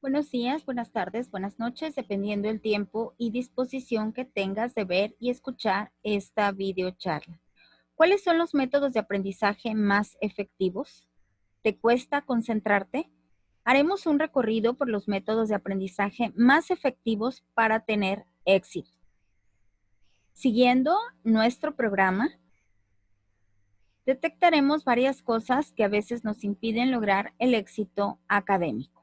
Buenos días, buenas tardes, buenas noches, dependiendo del tiempo y disposición que tengas de ver y escuchar esta videocharla. ¿Cuáles son los métodos de aprendizaje más efectivos? ¿Te cuesta concentrarte? Haremos un recorrido por los métodos de aprendizaje más efectivos para tener éxito. Siguiendo nuestro programa, detectaremos varias cosas que a veces nos impiden lograr el éxito académico.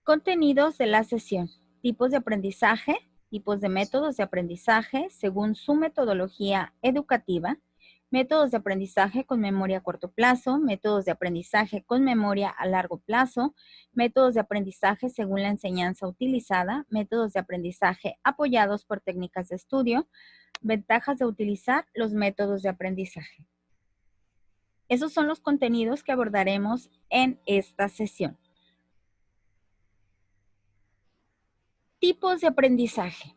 Contenidos de la sesión. Tipos de aprendizaje, tipos de métodos de aprendizaje según su metodología educativa, métodos de aprendizaje con memoria a corto plazo, métodos de aprendizaje con memoria a largo plazo, métodos de aprendizaje según la enseñanza utilizada, métodos de aprendizaje apoyados por técnicas de estudio, ventajas de utilizar los métodos de aprendizaje. Esos son los contenidos que abordaremos en esta sesión. Tipos de aprendizaje.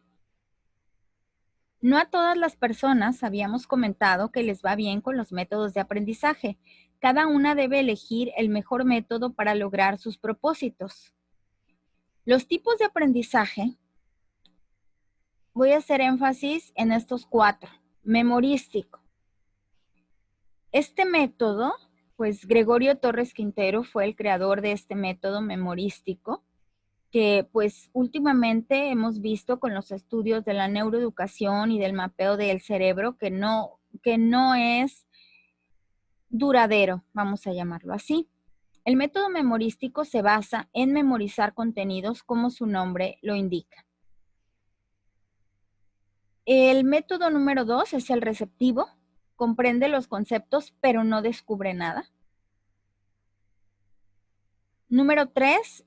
No a todas las personas habíamos comentado que les va bien con los métodos de aprendizaje. Cada una debe elegir el mejor método para lograr sus propósitos. Los tipos de aprendizaje, voy a hacer énfasis en estos 4. Memorístico. Este método, pues Gregorio Torres Quintero fue el creador de este método memorístico, que pues últimamente hemos visto con los estudios de la neuroeducación y del mapeo del cerebro que no es duradero, vamos a llamarlo así. El método memorístico se basa en memorizar contenidos como su nombre lo indica. El método número 2 es el receptivo, comprende los conceptos pero no descubre nada. Número 3,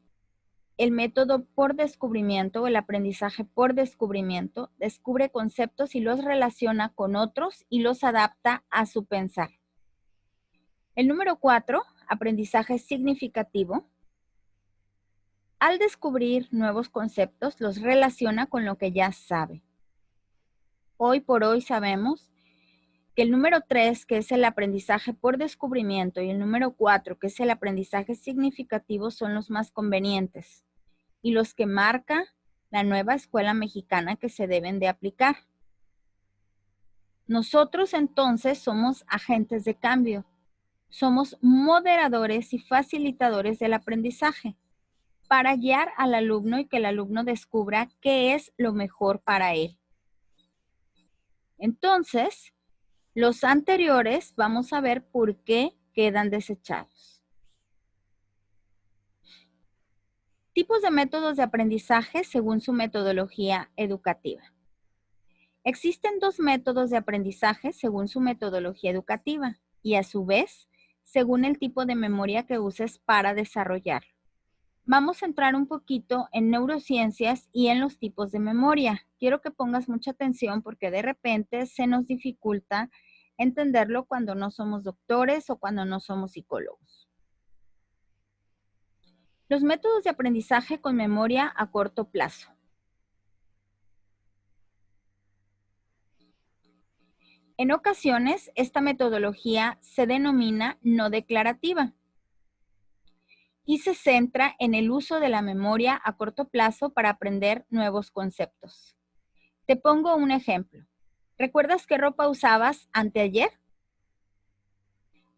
el método por descubrimiento o el aprendizaje por descubrimiento descubre conceptos y los relaciona con otros y los adapta a su pensar. El número 4, aprendizaje significativo. Al descubrir nuevos conceptos, los relaciona con lo que ya sabe. Hoy por hoy sabemos que el número 3, que es el aprendizaje por descubrimiento, y el número 4, que es el aprendizaje significativo, son los más convenientes y los que marca la nueva escuela mexicana que se deben de aplicar. Nosotros entonces somos agentes de cambio, somos moderadores y facilitadores del aprendizaje para guiar al alumno y que el alumno descubra qué es lo mejor para él. Entonces, los anteriores vamos a ver por qué quedan desechados. Tipos de métodos de aprendizaje según su metodología educativa. Existen 2 métodos de aprendizaje según su metodología educativa y a su vez, según el tipo de memoria que uses para desarrollarlo. Vamos a entrar un poquito en neurociencias y en los tipos de memoria. Quiero que pongas mucha atención porque de repente se nos dificulta entenderlo cuando no somos doctores o cuando no somos psicólogos. Los métodos de aprendizaje con memoria a corto plazo. En ocasiones, esta metodología se denomina no declarativa y se centra en el uso de la memoria a corto plazo para aprender nuevos conceptos. Te pongo un ejemplo. ¿Recuerdas qué ropa usabas anteayer?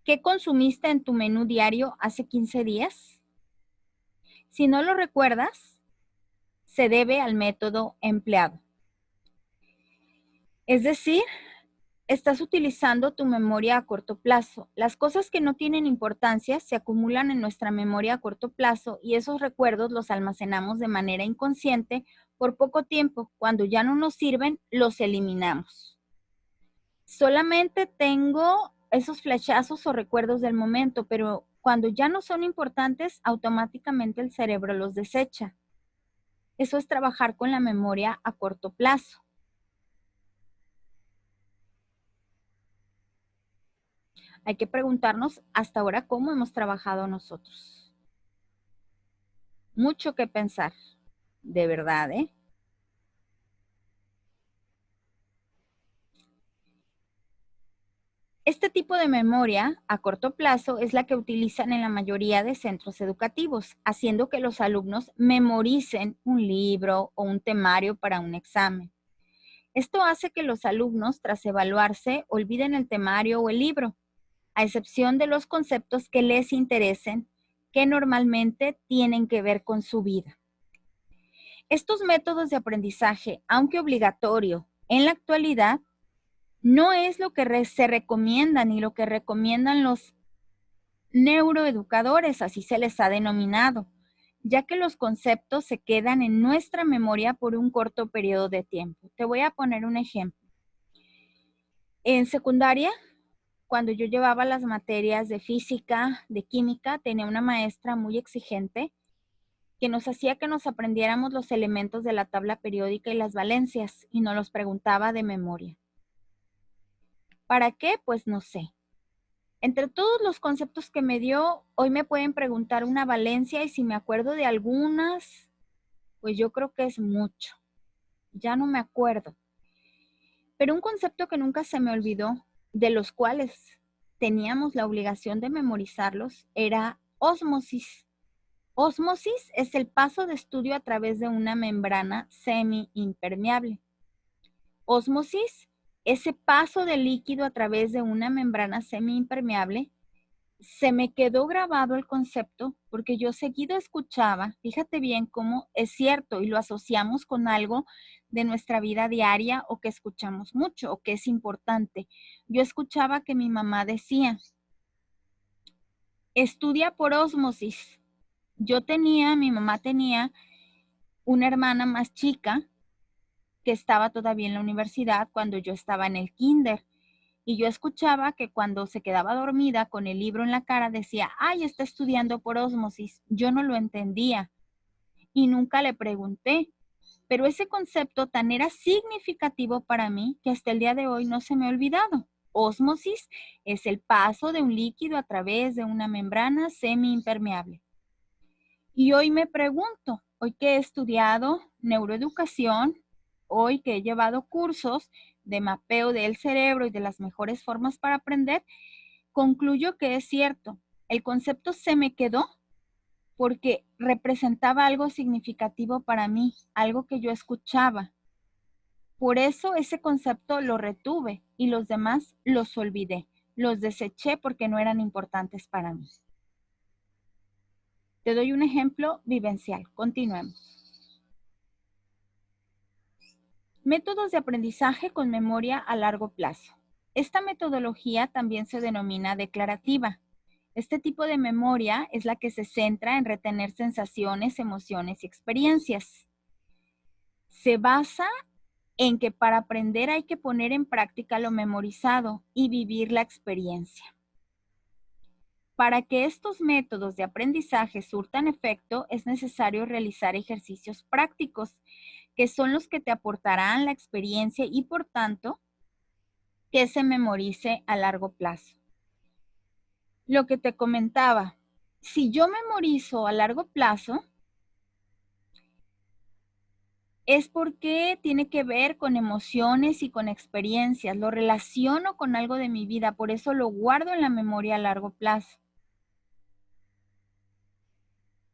¿Qué consumiste en tu menú diario hace 15 días? Si no lo recuerdas, se debe al método empleado. Es decir, estás utilizando tu memoria a corto plazo. Las cosas que no tienen importancia se acumulan en nuestra memoria a corto plazo y esos recuerdos los almacenamos de manera inconsciente por poco tiempo. Cuando ya no nos sirven, los eliminamos. Solamente tengo esos flechazos o recuerdos del momento, pero cuando ya no son importantes, automáticamente el cerebro los desecha. Eso es trabajar con la memoria a corto plazo. Hay que preguntarnos hasta ahora cómo hemos trabajado nosotros. Mucho que pensar, de verdad, ¿eh? Este tipo de memoria a corto plazo es la que utilizan en la mayoría de centros educativos, haciendo que los alumnos memoricen un libro o un temario para un examen. Esto hace que los alumnos, tras evaluarse, olviden el temario o el libro, a excepción de los conceptos que les interesen, que normalmente tienen que ver con su vida. Estos métodos de aprendizaje, aunque obligatorio en la actualidad, no es lo que se recomienda ni lo que recomiendan los neuroeducadores, así se les ha denominado, ya que los conceptos se quedan en nuestra memoria por un corto periodo de tiempo. Te voy a poner un ejemplo. En secundaria, cuando yo llevaba las materias de física, de química, tenía una maestra muy exigente que nos hacía que nos aprendiéramos los elementos de la tabla periódica y las valencias y nos los preguntaba de memoria. ¿Para qué? Pues no sé. Entre todos los conceptos que me dio, hoy me pueden preguntar una valencia y si me acuerdo de algunas, pues yo creo que es mucho. Ya no me acuerdo. Pero un concepto que nunca se me olvidó, de los cuales teníamos la obligación de memorizarlos, era ósmosis. Ósmosis es el paso de estudio a través de una membrana semi-impermeable. Ósmosis, ese paso de líquido a través de una membrana semi-impermeable, se me quedó grabado el concepto porque yo seguido escuchaba, fíjate bien cómo es cierto y lo asociamos con algo de nuestra vida diaria o que escuchamos mucho o que es importante. Yo escuchaba que mi mamá decía, estudia por ósmosis. Mi mamá tenía una hermana más chica que estaba todavía en la universidad cuando yo estaba en el kinder. Y yo escuchaba que cuando se quedaba dormida con el libro en la cara decía, ay, está estudiando por ósmosis. Yo no lo entendía y nunca le pregunté. Pero ese concepto tan era significativo para mí que hasta el día de hoy no se me ha olvidado. Ósmosis es el paso de un líquido a través de una membrana semi-impermeable. Y hoy me pregunto, hoy que he estudiado neuroeducación, hoy que he llevado cursos de mapeo del cerebro y de las mejores formas para aprender, concluyo que es cierto. El concepto se me quedó porque representaba algo significativo para mí, algo que yo escuchaba. Por eso ese concepto lo retuve y los demás los olvidé, los deseché porque no eran importantes para mí. Te doy un ejemplo vivencial. Continuemos. Métodos de aprendizaje con memoria a largo plazo. Esta metodología también se denomina declarativa. Este tipo de memoria es la que se centra en retener sensaciones, emociones y experiencias. Se basa en que para aprender hay que poner en práctica lo memorizado y vivir la experiencia. Para que estos métodos de aprendizaje surtan efecto, es necesario realizar ejercicios prácticos, que son los que te aportarán la experiencia y, por tanto, que se memorice a largo plazo. Lo que te comentaba, si yo memorizo a largo plazo, es porque tiene que ver con emociones y con experiencias. Lo relaciono con algo de mi vida, por eso lo guardo en la memoria a largo plazo.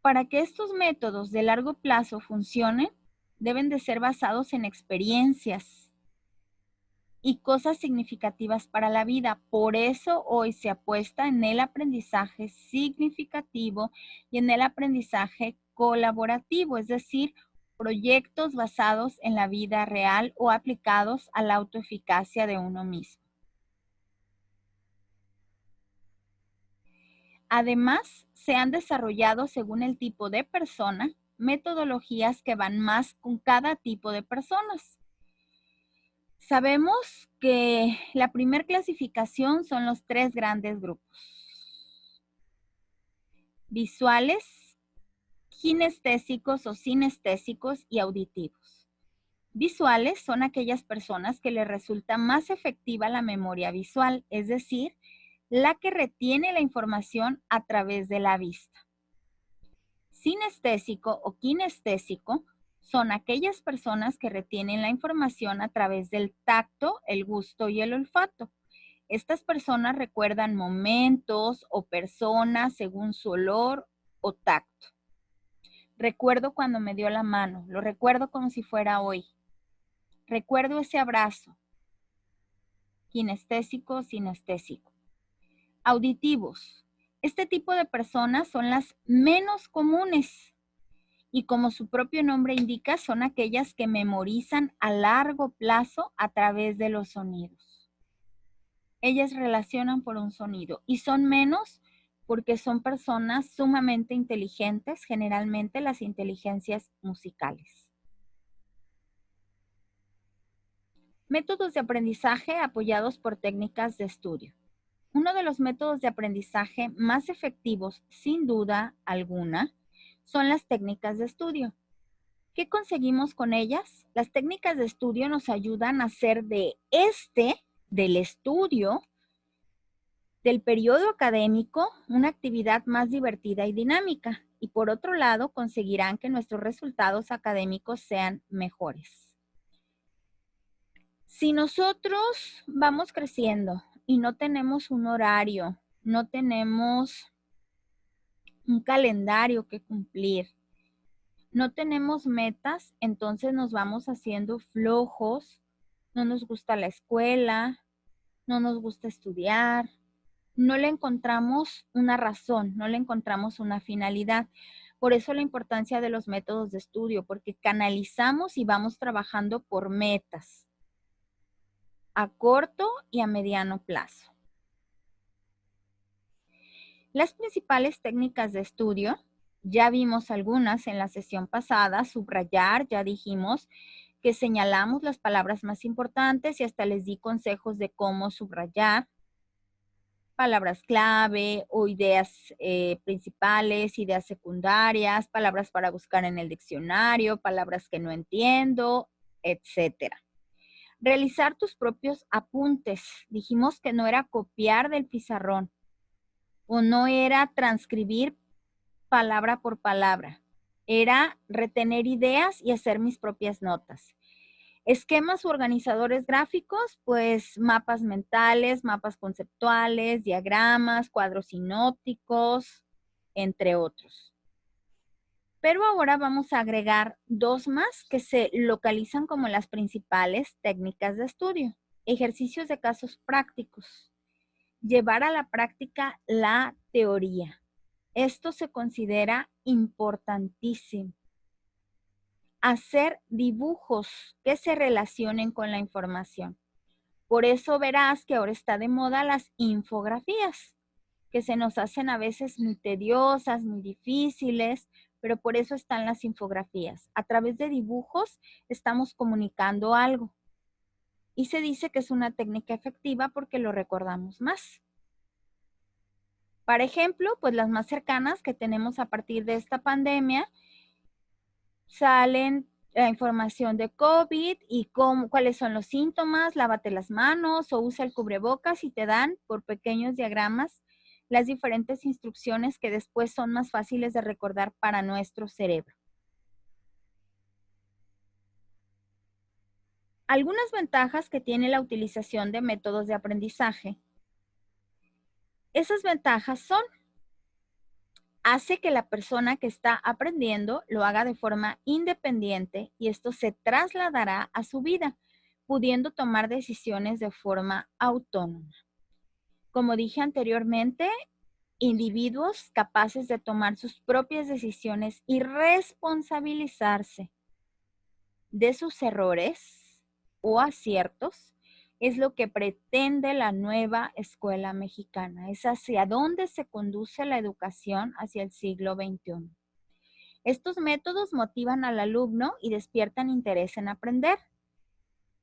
Para que estos métodos de largo plazo funcionen, deben de ser basados en experiencias y cosas significativas para la vida. Por eso hoy se apuesta en el aprendizaje significativo y en el aprendizaje colaborativo, es decir, proyectos basados en la vida real o aplicados a la autoeficacia de uno mismo. Además, se han desarrollado según el tipo de persona, metodologías que van más con cada tipo de personas. Sabemos que la primera clasificación son los 3 grandes grupos: visuales, kinestésicos o sinestésicos y auditivos. Visuales son aquellas personas que les resulta más efectiva la memoria visual, es decir, la que retiene la información a través de la vista. Sinestésico o kinestésico son aquellas personas que retienen la información a través del tacto, el gusto y el olfato. Estas personas recuerdan momentos o personas según su olor o tacto. Recuerdo cuando me dio la mano, lo recuerdo como si fuera hoy. Recuerdo ese abrazo. Kinestésico, sinestésico. Auditivos. Este tipo de personas son las menos comunes y, como su propio nombre indica, son aquellas que memorizan a largo plazo a través de los sonidos. Ellas relacionan por un sonido y son menos porque son personas sumamente inteligentes, generalmente las inteligencias musicales. Métodos de aprendizaje apoyados por técnicas de estudio. Uno de los métodos de aprendizaje más efectivos, sin duda alguna, son las técnicas de estudio. ¿Qué conseguimos con ellas? Las técnicas de estudio nos ayudan a hacer del estudio, del periodo académico, una actividad más divertida y dinámica. Y por otro lado, conseguirán que nuestros resultados académicos sean mejores. Si nosotros vamos creciendo y no tenemos un horario, no tenemos un calendario que cumplir, no tenemos metas, entonces nos vamos haciendo flojos, no nos gusta la escuela, no nos gusta estudiar, no le encontramos una razón, no le encontramos una finalidad. Por eso la importancia de los métodos de estudio, porque canalizamos y vamos trabajando por metas a corto y a mediano plazo. Las principales técnicas de estudio, ya vimos algunas en la sesión pasada. Subrayar, ya dijimos que señalamos las palabras más importantes y hasta les di consejos de cómo subrayar. Palabras clave o ideas principales, ideas secundarias, palabras para buscar en el diccionario, palabras que no entiendo, etcétera. Realizar tus propios apuntes. Dijimos que no era copiar del pizarrón o no era transcribir palabra por palabra. Era retener ideas y hacer mis propias notas. Esquemas u organizadores gráficos, pues mapas mentales, mapas conceptuales, diagramas, cuadros sinópticos, entre otros. Pero ahora vamos a agregar dos más que se localizan como las principales técnicas de estudio. Ejercicios de casos prácticos. Llevar a la práctica la teoría. Esto se considera importantísimo. Hacer dibujos que se relacionen con la información. Por eso verás que ahora está de moda las infografías, que se nos hacen a veces muy tediosas, muy difíciles, pero por eso están las infografías. A través de dibujos estamos comunicando algo. Y se dice que es una técnica efectiva porque lo recordamos más. Por ejemplo, pues las más cercanas que tenemos a partir de esta pandemia, salen la información de COVID y cuáles son los síntomas, lávate las manos o usa el cubrebocas, y te dan por pequeños diagramas las diferentes instrucciones que después son más fáciles de recordar para nuestro cerebro. Algunas ventajas que tiene la utilización de métodos de aprendizaje. Esas ventajas son: hace que la persona que está aprendiendo lo haga de forma independiente y esto se trasladará a su vida, pudiendo tomar decisiones de forma autónoma. Como dije anteriormente, individuos capaces de tomar sus propias decisiones y responsabilizarse de sus errores o aciertos es lo que pretende la nueva escuela mexicana. Es hacia dónde se conduce la educación hacia el siglo XXI. Estos métodos motivan al alumno y despiertan interés en aprender.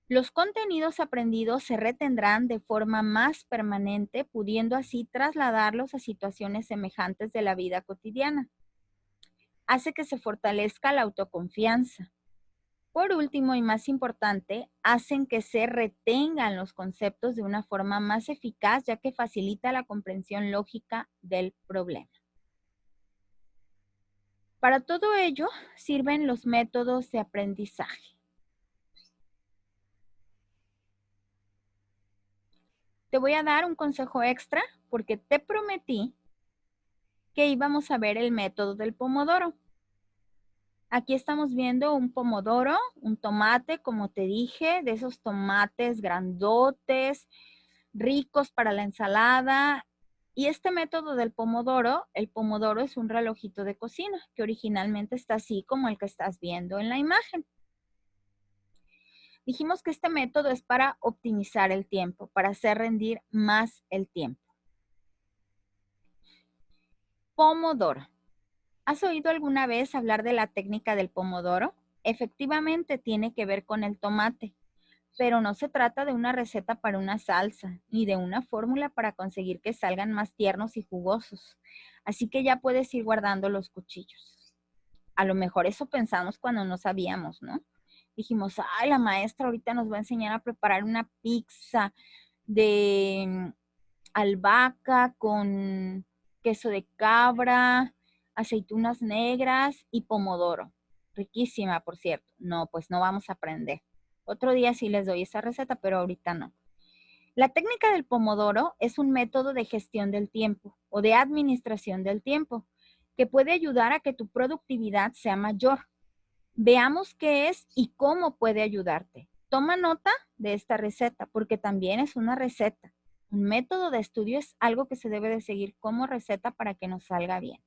Los contenidos aprendidos se retendrán de forma más permanente, pudiendo así trasladarlos a situaciones semejantes de la vida cotidiana. Hace que se fortalezca la autoconfianza. Por último y más importante, hacen que se retengan los conceptos de una forma más eficaz, ya que facilita la comprensión lógica del problema. Para todo ello sirven los métodos de aprendizaje. te voy a dar un consejo extra porque te prometí que íbamos a ver el método del pomodoro. Aquí estamos viendo un pomodoro, un tomate, como te dije, de esos tomates grandotes, ricos para la ensalada. Y este método del pomodoro, el pomodoro es un relojito de cocina que originalmente está así como el que estás viendo en la imagen. Dijimos que este método es para optimizar el tiempo, para hacer rendir más el tiempo. Pomodoro. ¿Has oído alguna vez hablar de la técnica del pomodoro? Efectivamente tiene que ver con el tomate, pero no se trata de una receta para una salsa, ni de una fórmula para conseguir que salgan más tiernos y jugosos. Así que ya puedes ir guardando los cuchillos. A lo mejor eso pensamos cuando no sabíamos, ¿no? Dijimos, ay, la maestra ahorita nos va a enseñar a preparar una pizza de albahaca con queso de cabra, aceitunas negras y pomodoro. Riquísima, por cierto. No, pues no vamos a aprender. Otro día sí les doy esa receta, pero ahorita no. La técnica del pomodoro es un método de gestión del tiempo o de administración del tiempo que puede ayudar a que tu productividad sea mayor. Veamos qué es y cómo puede ayudarte. Toma nota de esta receta porque también es una receta. Un método de estudio es algo que se debe de seguir como receta para que nos salga bien.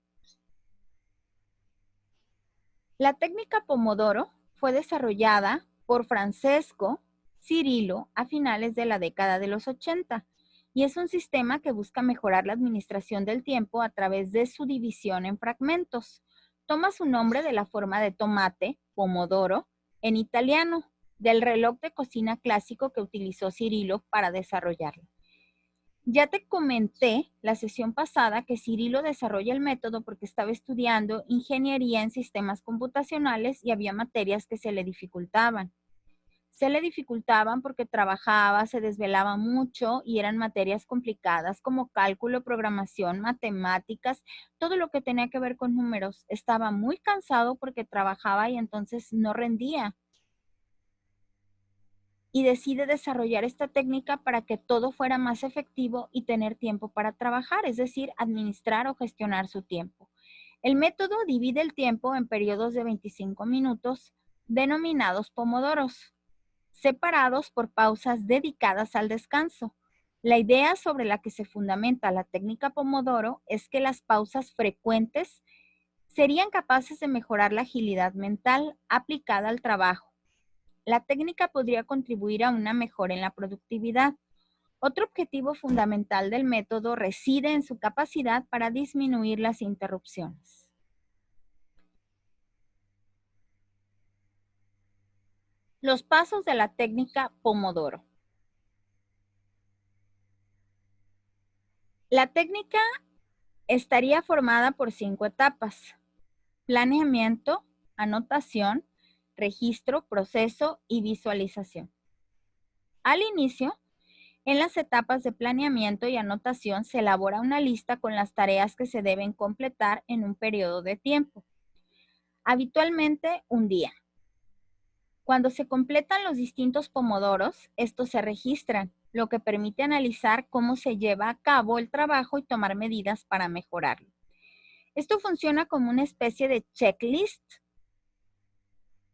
La técnica Pomodoro fue desarrollada por Francesco Cirillo a finales de la década de los 80 y es un sistema que busca mejorar la administración del tiempo a través de su división en fragmentos. Toma su nombre de la forma de tomate, pomodoro, en italiano, del reloj de cocina clásico que utilizó Cirillo para desarrollarlo. Ya te comenté la sesión pasada que Cirillo desarrolla el método porque estaba estudiando ingeniería en sistemas computacionales y había materias que se le dificultaban. Se le dificultaban porque trabajaba, se desvelaba mucho y eran materias complicadas como cálculo, programación, matemáticas, todo lo que tenía que ver con números. Estaba muy cansado porque trabajaba y entonces no rendía. Y decide desarrollar esta técnica para que todo fuera más efectivo y tener tiempo para trabajar, es decir, administrar o gestionar su tiempo. El método divide el tiempo en periodos de 25 minutos, denominados pomodoros, separados por pausas dedicadas al descanso. La idea sobre la que se fundamenta la técnica Pomodoro es que las pausas frecuentes serían capaces de mejorar la agilidad mental aplicada al trabajo. La técnica podría contribuir a una mejora en la productividad. Otro objetivo fundamental del método reside en su capacidad para disminuir las interrupciones. Los pasos de la técnica Pomodoro. La técnica estaría formada por 5 etapas: planeamiento, anotación, registro, proceso y visualización. Al inicio, en las etapas de planeamiento y anotación se elabora una lista con las tareas que se deben completar en un periodo de tiempo, habitualmente un día. Cuando se completan los distintos pomodoros, estos se registran, lo que permite analizar cómo se lleva a cabo el trabajo y tomar medidas para mejorarlo. Esto funciona como una especie de checklist.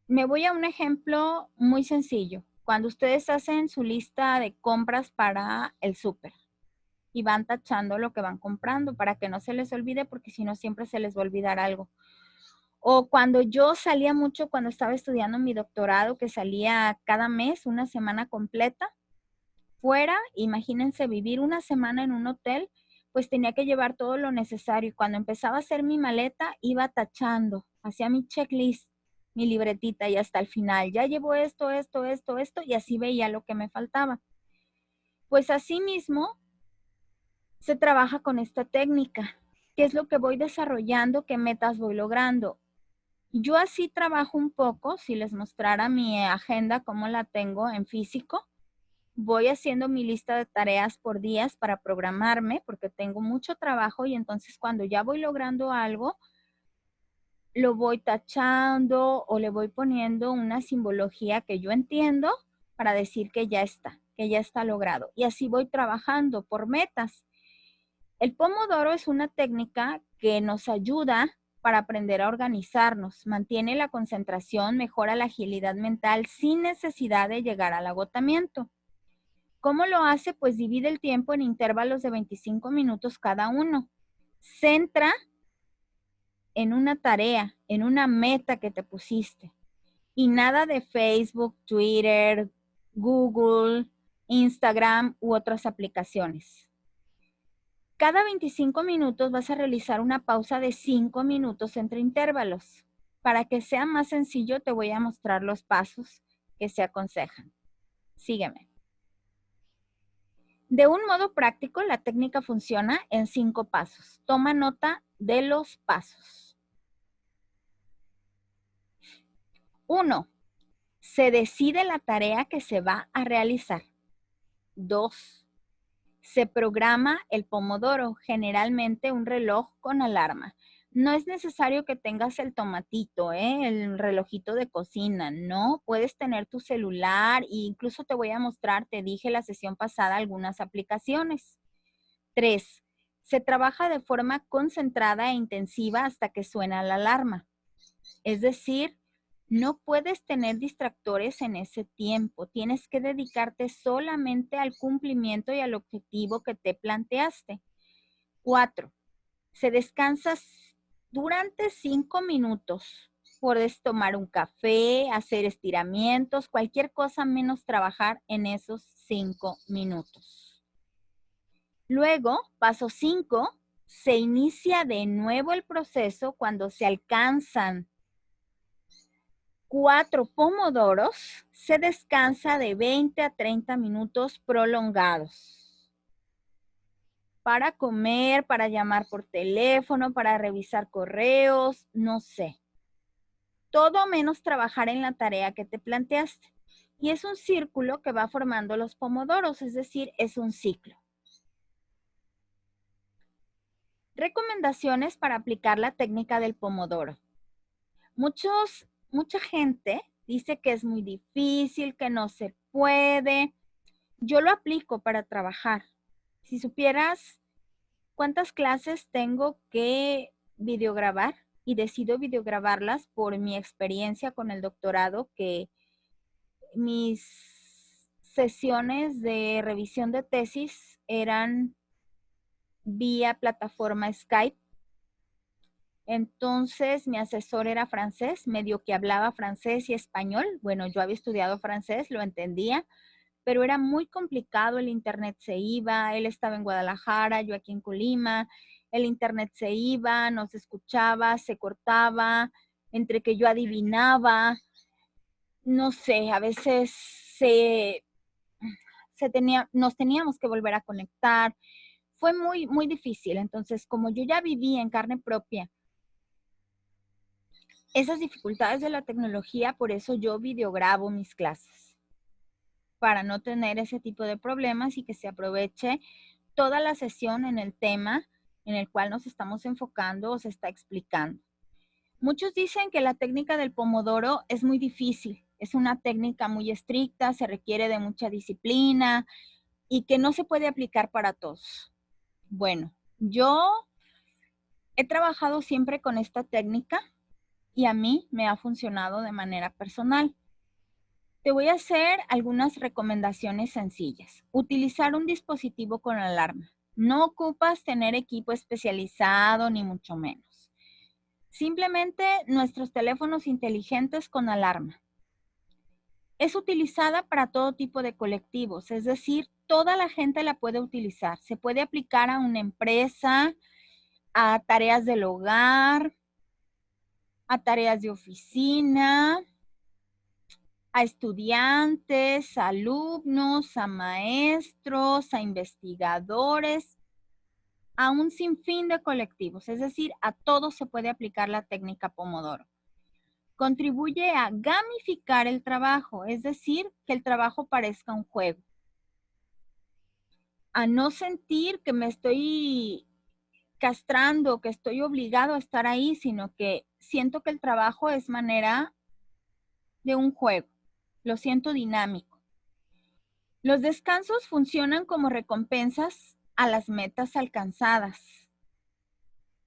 Me voy a un ejemplo muy sencillo. Cuando ustedes hacen su lista de compras para el súper y van tachando lo que van comprando para que no se les olvide, porque si no siempre se les va a olvidar algo. O cuando yo salía mucho, cuando estaba estudiando mi doctorado, que salía cada mes, una semana completa, fuera, imagínense vivir una semana en un hotel, pues tenía que llevar todo lo necesario. Y cuando empezaba a hacer mi maleta, iba tachando, hacía mi checklist, mi libretita y hasta el final, ya llevo esto, esto, esto, esto, y así veía lo que me faltaba. Pues así mismo se trabaja con esta técnica. ¿Qué es lo que voy desarrollando? ¿Qué metas voy logrando? Yo así trabajo un poco, si les mostrara mi agenda, cómo la tengo en físico. Voy haciendo mi lista de tareas por días para programarme, porque tengo mucho trabajo y entonces cuando ya voy logrando algo, lo voy tachando o le voy poniendo una simbología que yo entiendo para decir que ya está. que ya está logrado. Y así voy trabajando por metas. El Pomodoro es una técnica que nos ayuda para aprender a organizarnos, mantiene la concentración, mejora la agilidad mental sin necesidad de llegar al agotamiento. ¿Cómo lo hace? Pues divide el tiempo en intervalos de 25 minutos cada uno. Centra en una tarea, en una meta que te pusiste. Y nada de Facebook, Twitter, Google, Instagram u otras aplicaciones. Cada 25 minutos vas a realizar una pausa de 5 minutos entre intervalos. Para que sea más sencillo, te voy a mostrar los pasos que se aconsejan. Sígueme. De un modo práctico, la técnica funciona en 5 pasos. Toma nota de los pasos. 1. Se decide la tarea que se va a realizar. 2. Se programa el pomodoro, generalmente un reloj con alarma. No es necesario que tengas el tomatito, el relojito de cocina, no. Puedes tener tu celular e incluso te voy a mostrar, te dije la sesión pasada, algunas aplicaciones. 3. Se trabaja de forma concentrada e intensiva hasta que suena la alarma. Es decir, no puedes tener distractores en ese tiempo. Tienes que dedicarte solamente al cumplimiento y al objetivo que te planteaste. 4. Se descansa durante 5 minutos. Puedes tomar un café, hacer estiramientos, cualquier cosa menos trabajar en esos 5 minutos. Luego, paso 5, se inicia de nuevo el proceso cuando se alcanzan 4 pomodoros, se descansa de 20 a 30 minutos prolongados. Para comer, para llamar por teléfono, para revisar correos, no sé. Todo menos trabajar en la tarea que te planteaste. Y es un círculo que va formando los pomodoros, es decir, es un ciclo. Recomendaciones para aplicar la técnica del pomodoro. Mucha gente dice que es muy difícil, que no se puede. Yo lo aplico para trabajar. Si supieras cuántas clases tengo que videograbar y decido videograbarlas por mi experiencia con el doctorado, que mis sesiones de revisión de tesis eran vía plataforma Skype. Entonces, mi asesor era francés, medio que hablaba francés y español. Bueno, yo había estudiado francés, lo entendía, pero era muy complicado, el internet se iba, él estaba en Guadalajara, yo aquí en Colima, el internet se iba, no se escuchaba, se cortaba, entre que yo adivinaba, no sé, a veces nos teníamos que volver a conectar. Fue muy, muy difícil. Entonces, como yo ya viví en carne propia esas dificultades de la tecnología, por eso yo videograbo mis clases, para no tener ese tipo de problemas y que se aproveche toda la sesión en el tema en el cual nos estamos enfocando o se está explicando. Muchos dicen que la técnica del pomodoro es muy difícil, es una técnica muy estricta, se requiere de mucha disciplina y que no se puede aplicar para todos. Bueno, yo he trabajado siempre con esta técnica y a mí me ha funcionado de manera personal. Te voy a hacer algunas recomendaciones sencillas. Utilizar un dispositivo con alarma. No ocupas tener equipo especializado ni mucho menos. Simplemente nuestros teléfonos inteligentes con alarma. Es utilizada para todo tipo de colectivos, es decir, toda la gente la puede utilizar. Se puede aplicar a una empresa, a tareas del hogar, a tareas de oficina, a estudiantes, a alumnos, a maestros, a investigadores, a un sinfín de colectivos, es decir, a todos se puede aplicar la técnica Pomodoro. Contribuye a gamificar el trabajo, es decir, que el trabajo parezca un juego. A no sentir que me estoy castrando, que estoy obligado a estar ahí, sino que siento que el trabajo es manera de un juego. Lo siento dinámico. Los descansos funcionan como recompensas a las metas alcanzadas.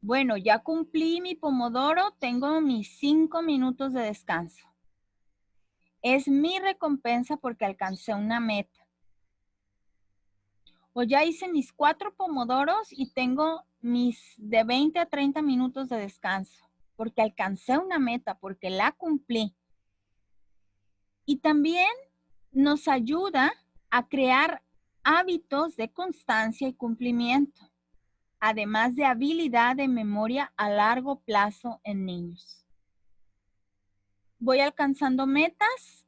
Bueno, ya cumplí mi pomodoro, tengo mis 5 minutos de descanso. Es mi recompensa porque alcancé una meta. O ya hice mis 4 pomodoros y tengo mis de 20 a 30 minutos de descanso porque alcancé una meta, porque la cumplí. Y también nos ayuda a crear hábitos de constancia y cumplimiento, además de habilidad de memoria a largo plazo en niños. Voy alcanzando metas,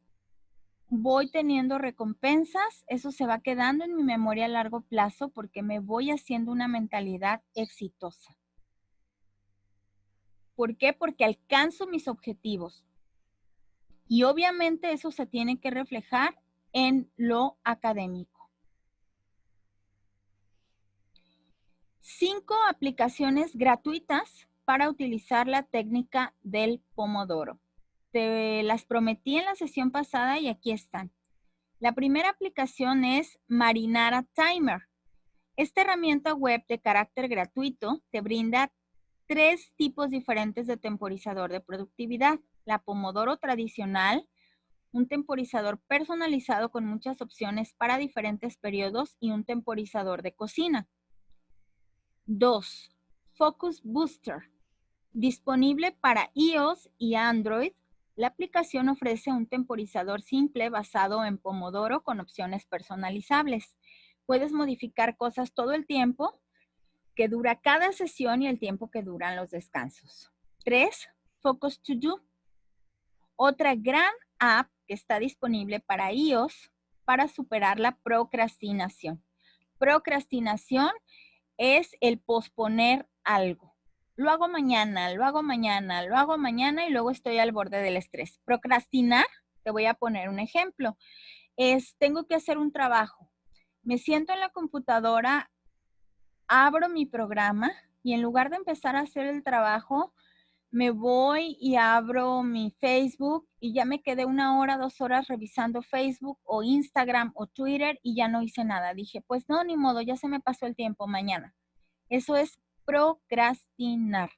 voy teniendo recompensas, eso se va quedando en mi memoria a largo plazo porque me voy haciendo una mentalidad exitosa. ¿Por qué? Porque alcanzo mis objetivos. Y obviamente eso se tiene que reflejar en lo académico. 5 aplicaciones gratuitas para utilizar la técnica del pomodoro. Te las prometí en la sesión pasada y aquí están. La primera aplicación es Marinara Timer. Esta herramienta web de carácter gratuito te brinda 3 tipos diferentes de temporizador de productividad. La Pomodoro tradicional, un temporizador personalizado con muchas opciones para diferentes periodos y un temporizador de cocina. 2. Focus Booster. Disponible para iOS y Android, la aplicación ofrece un temporizador simple basado en Pomodoro con opciones personalizables. Puedes modificar cosas todo el tiempo que dura cada sesión y el tiempo que duran los descansos. 3. Focus To Do. Otra gran app que está disponible para iOS para superar la procrastinación. Procrastinación es el posponer algo. Lo hago mañana, lo hago mañana, lo hago mañana y luego estoy al borde del estrés. Procrastinar, te voy a poner un ejemplo, tengo que hacer un trabajo. Me siento en la computadora, abro mi programa y en lugar de empezar a hacer el trabajo, me voy y abro mi Facebook y ya me quedé 1 hora, 2 horas revisando Facebook o Instagram o Twitter y ya no hice nada. Dije, pues no, ni modo, ya se me pasó el tiempo, mañana. Eso es procrastinar.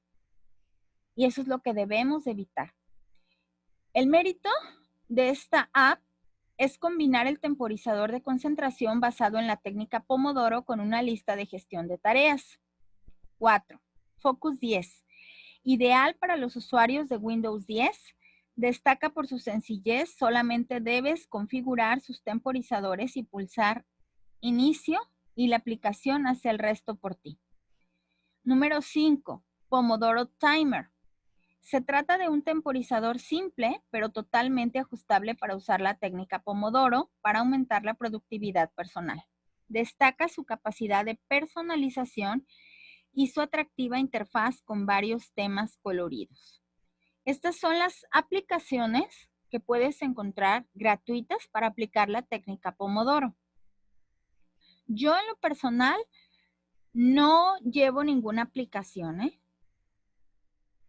Y eso es lo que debemos evitar. El mérito de esta app es combinar el temporizador de concentración basado en la técnica Pomodoro con una lista de gestión de tareas. 4. Focus 10. Ideal para los usuarios de Windows 10. Destaca por su sencillez, solamente debes configurar sus temporizadores y pulsar inicio y la aplicación hace el resto por ti. Número 5. Pomodoro Timer. Se trata de un temporizador simple, pero totalmente ajustable para usar la técnica Pomodoro para aumentar la productividad personal. Destaca su capacidad de personalización y su atractiva interfaz con varios temas coloridos. Estas son las aplicaciones que puedes encontrar gratuitas para aplicar la técnica Pomodoro. Yo en lo personal no llevo ninguna aplicación,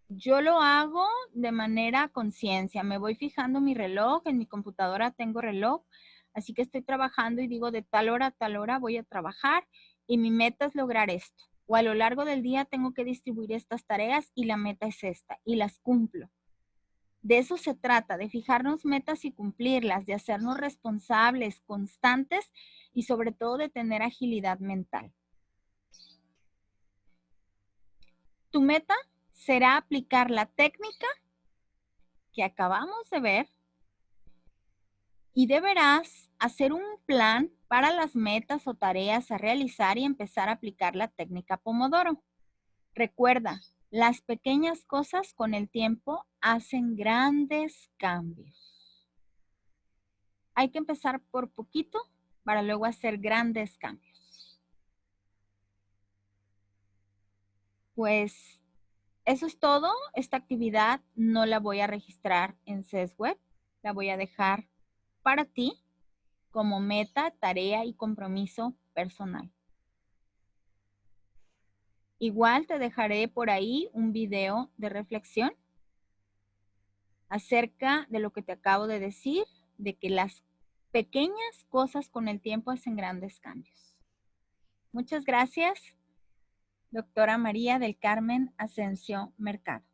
Yo lo hago de manera conciencia. Me voy fijando mi reloj, en mi computadora tengo reloj, así que estoy trabajando y digo de tal hora a tal hora voy a trabajar y mi meta es lograr esto. O a lo largo del día tengo que distribuir estas tareas y la meta es esta y las cumplo. De eso se trata, de fijarnos metas y cumplirlas, de hacernos responsables, constantes y sobre todo de tener agilidad mental. Tu meta será aplicar la técnica que acabamos de ver y deberás hacer un plan para las metas o tareas a realizar y empezar a aplicar la técnica Pomodoro. Recuerda, las pequeñas cosas con el tiempo hacen grandes cambios. Hay que empezar por poquito para luego hacer grandes cambios. Pues eso es todo. Esta actividad no la voy a registrar en SESWeb. La voy a dejar para ti como meta, tarea y compromiso personal. Igual te dejaré por ahí un video de reflexión acerca de lo que te acabo de decir, de que las Pequeñas cosas con el tiempo hacen grandes cambios. Muchas gracias, doctora María del Carmen Asensio Mercado.